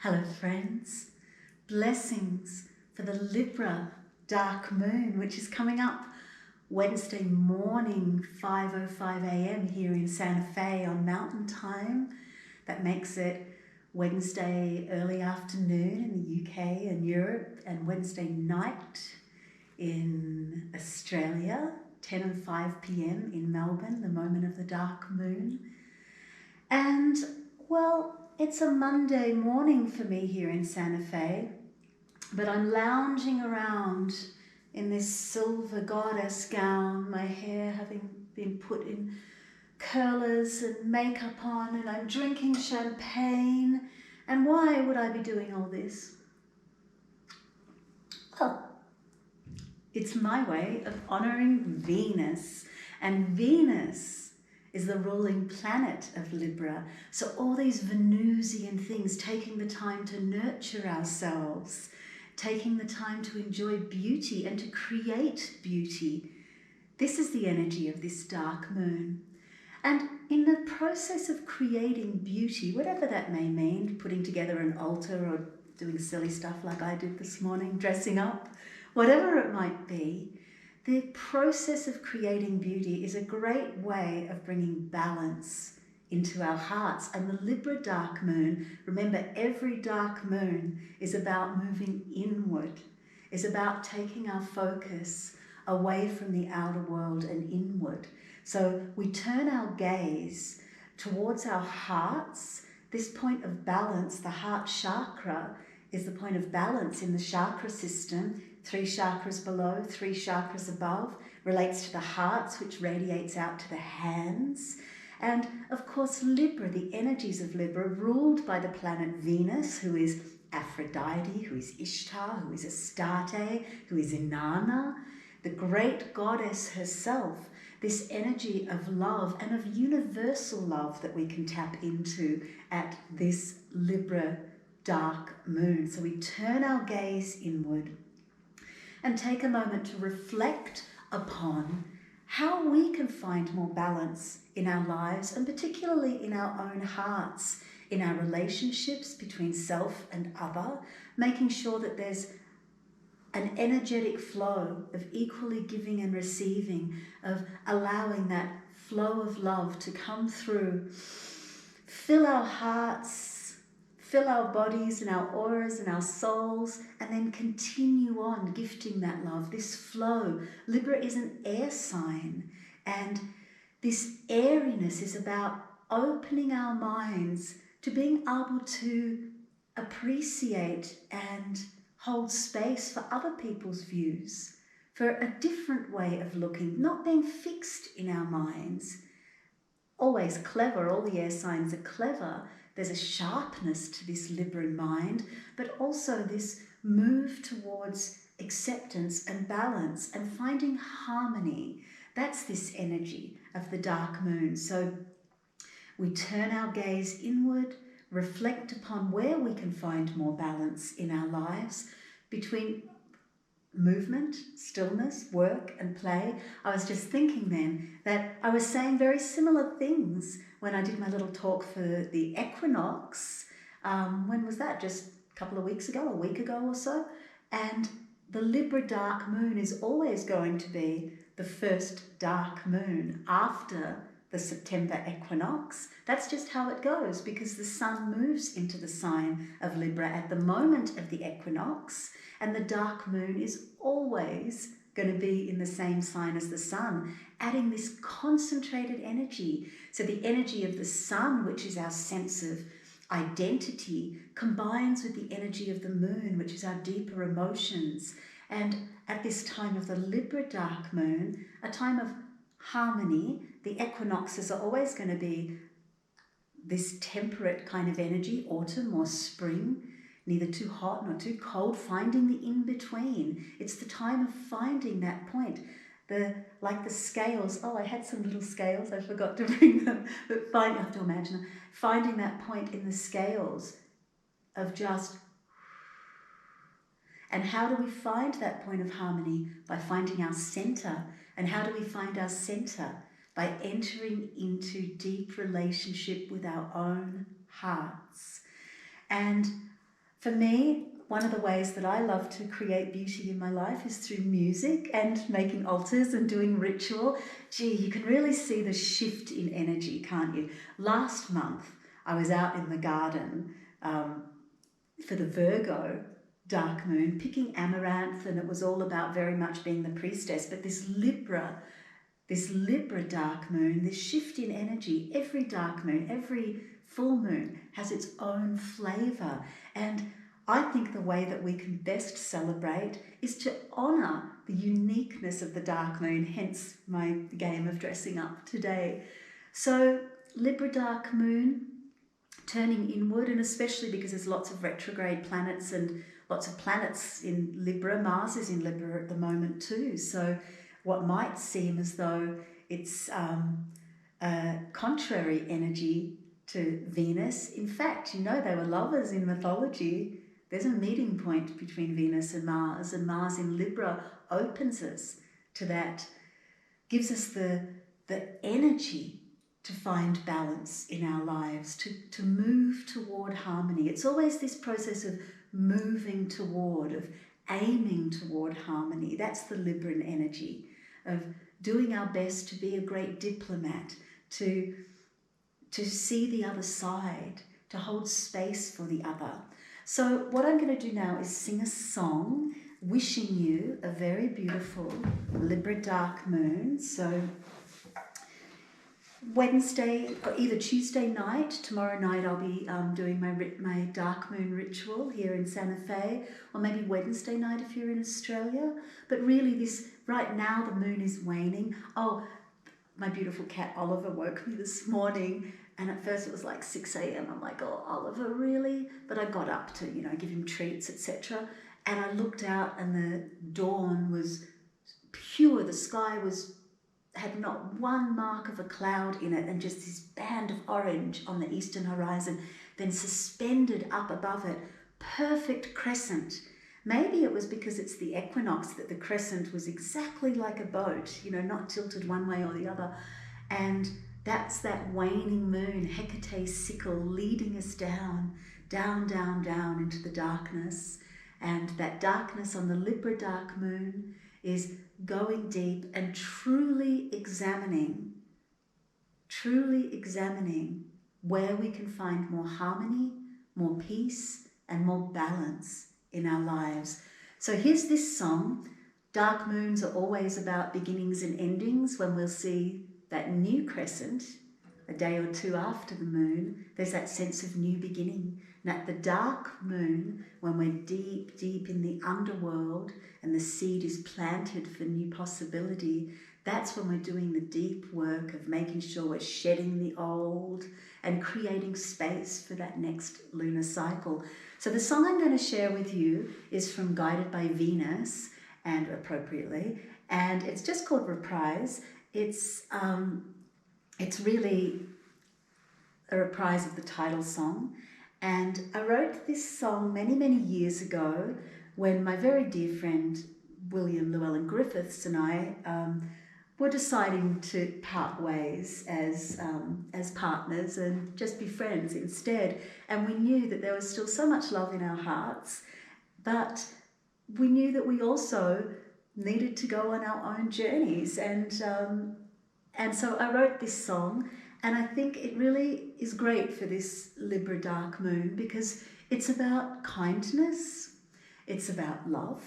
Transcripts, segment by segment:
Hello friends, blessings for the Libra dark moon, which is coming up Wednesday morning, 5:05 a.m. here in Santa Fe on Mountain Time. That makes it Wednesday early afternoon in the UK and Europe, and Wednesday night in Australia, 10 and 5 p.m. in Melbourne, the moment of the dark moon. And well, it's a Monday morning for me here in Santa Fe, but I'm lounging around in this silver goddess gown, my hair having been put in curlers and makeup on, and I'm drinking champagne. And why would I be doing all this? Well, it's my way of honoring Venus, and Venus is the ruling planet of Libra. So all these Venusian things, taking the time to nurture ourselves, taking the time to enjoy beauty and to create beauty. This is the energy of this dark moon. And in the process of creating beauty, whatever that may mean, putting together an altar or doing silly stuff like I did this morning, dressing up, whatever it might be, the process of creating beauty is a great way of bringing balance into our hearts. And the Libra dark moon, remember, every dark moon is about moving inward, is about taking our focus away from the outer world and inward. So we turn our gaze towards our hearts. This point of balance, the heart chakra, is the point of balance in the chakra system. 3 chakras below, 3 chakras above, relates to the hearts, which radiates out to the hands. And of course, Libra, the energies of Libra, ruled by the planet Venus, who is Aphrodite, who is Ishtar, who is Astarte, who is Inanna, the great goddess herself, this energy of love and of universal love that we can tap into at this Libra dark moon. So we turn our gaze inward and take a moment to reflect upon how we can find more balance in our lives, and particularly in our own hearts, in our relationships between self and other, making sure that there's an energetic flow of equally giving and receiving, of allowing that flow of love to come through, fill our hearts, fill our bodies and our auras and our souls, and then continue on gifting that love, this flow. Libra is an air sign, and this airiness is about opening our minds to being able to appreciate and hold space for other people's views, for a different way of looking, not being fixed in our minds. Always clever, all the air signs are clever. There's a sharpness to this Libran mind, but also this move towards acceptance and balance and finding harmony. That's this energy of the dark moon. So we turn our gaze inward, reflect upon where we can find more balance in our lives between movement, stillness, work and play. I was just thinking then that I was saying very similar things when I did my little talk for the Equinox. When was that? Just a couple of weeks ago, a week ago or so. And the Libra dark moon is always going to be the first dark moon after the September equinox. That's just how it goes, because the sun moves into the sign of Libra at the moment of the equinox, and the dark moon is always going to be in the same sign as the sun, adding this concentrated energy. So the energy of the sun, which is our sense of identity, combines with the energy of the moon, which is our deeper emotions. And at this time of the Libra dark moon, a time of harmony, the equinoxes are always going to be this temperate kind of energy, autumn or spring, neither too hot nor too cold, finding the in-between. It's the time of finding that point. Like the scales, I had some little scales, I forgot to bring them, but you have to imagine them, finding that point in the scales of just. And how do we find that point of harmony? By finding our center. And how do we find our center? By entering into deep relationship with our own hearts. And For me, one of the ways that I love to create beauty in my life is through music and making altars and doing ritual. Gee, you can really see the shift in energy, can't you? Last month, I was out in the garden for the Virgo dark moon, picking amaranth, and it was all about very much being the priestess. But this Libra dark moon, this shift in energy, every dark moon, every full moon has its own flavour. And I think the way that we can best celebrate is to honour the uniqueness of the dark moon, hence my game of dressing up today. So Libra dark moon, turning inward, and especially because there's lots of retrograde planets and lots of planets in Libra. Mars is in Libra at the moment too. So what might seem as though it's a contrary energy to Venus. In fact, you know, they were lovers in mythology. There's a meeting point between Venus and Mars in Libra opens us to that, gives us the energy to find balance in our lives, to move toward harmony. It's always this process of moving toward, of aiming toward harmony. That's the Libran energy, of doing our best to be a great diplomat, to see the other side, to hold space for the other. So what I'm going to do now is sing a song wishing you a very beautiful Libra dark moon. So Wednesday, or either Tuesday night, tomorrow night I'll be doing my dark moon ritual here in Santa Fe, or maybe Wednesday night if you're in Australia. But really right now the moon is waning. Oh, my beautiful cat Oliver woke me this morning, and at first it was like 6 a.m. I'm like, oh, Oliver, really? But I got up to, give him treats, etc. And I looked out and the dawn was pure. The sky had not one mark of a cloud in it, and just this band of orange on the eastern horizon, then suspended up above it, perfect crescent. Maybe it was because it's the equinox that the crescent was exactly like a boat, not tilted one way or the other. And that's that waning moon, Hecate's sickle, leading us down, down, down, down into the darkness. And that darkness on the Libra dark moon is going deep and truly examining where we can find more harmony, more peace, and more balance in our lives. So here's this song. Dark moons are always about beginnings and endings. When we'll see that new crescent a day or two after the moon, there's that sense of new beginning. And at the dark moon, when we're deep, deep in the underworld and the seed is planted for new possibility, that's when we're doing the deep work of making sure we're shedding the old and creating space for that next lunar cycle. So the song I'm going to share with you is from Guided by Venus, and appropriately, and it's just called Reprise. It's really a reprise of the title song. And I wrote this song many, many years ago when my very dear friend William Llewellyn Griffiths and I were deciding to part ways as partners and just be friends instead. And we knew that there was still so much love in our hearts, but we knew that we also needed to go on our own journeys. And so I wrote this song. And I think it really is great for this Libra dark moon because it's about kindness, it's about love,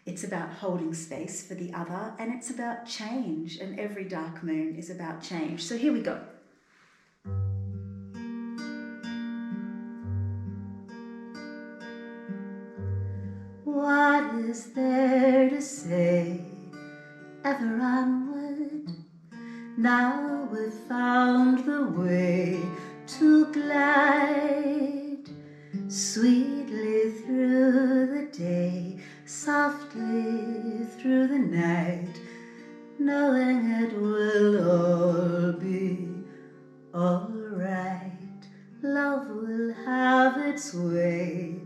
it's about holding space for the other, and it's about change. And every dark moon is about change. So here we go. What is there to say? Ever onward. Now we've found the way to glide sweetly through the day, softly through the night, knowing it will all be all right. Love will have its way,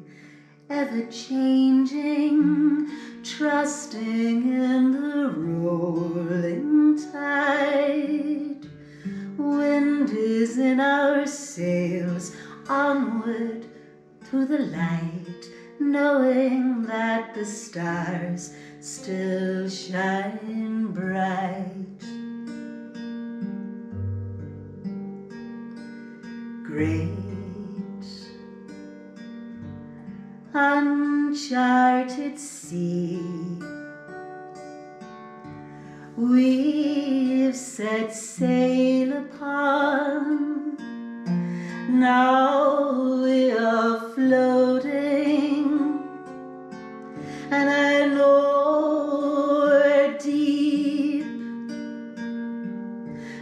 ever changing, trusting in the rolling tide. Wind is in our sails, onward through the light, knowing that the stars still shine bright. Great uncharted sea, we've set sail upon. Now we are floating, and I know we're deep,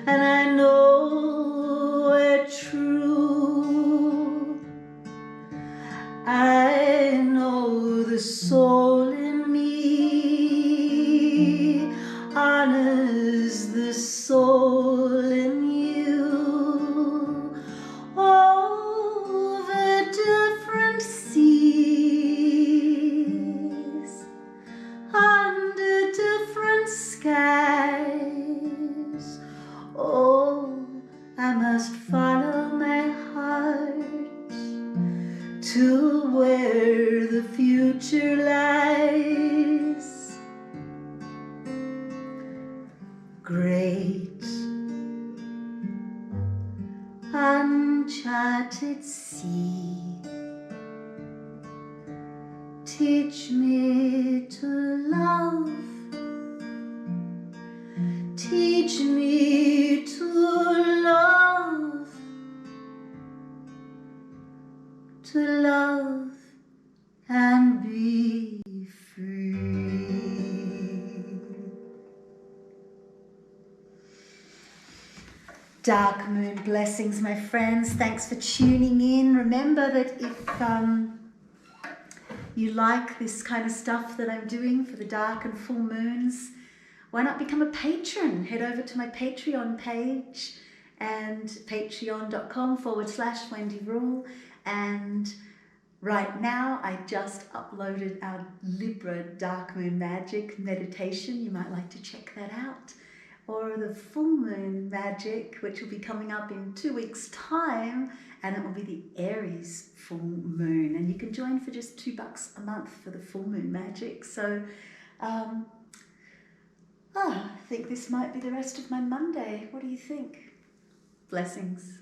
and I know we're true. I know the soul in me honors the soul in you. Over different seas, under different skies, oh, I must follow my heart to where the future lies. Great uncharted sea, teach me to love, teach me to love, to love and be free. Dark moon blessings, my friends. Thanks for tuning in. Remember that if you like this kind of stuff that I'm doing for the dark and full moons, why not become a patron? Head over to my Patreon page and patreon.com/Wendy Rule. And right now, I just uploaded our Libra Dark Moon Magic meditation. You might like to check that out. Or the full moon magic, which will be coming up in 2 weeks' time, and it will be the Aries full moon. And you can join for just $2 a month for the full moon magic. So I think this might be the rest of my Monday. What do you think? Blessings.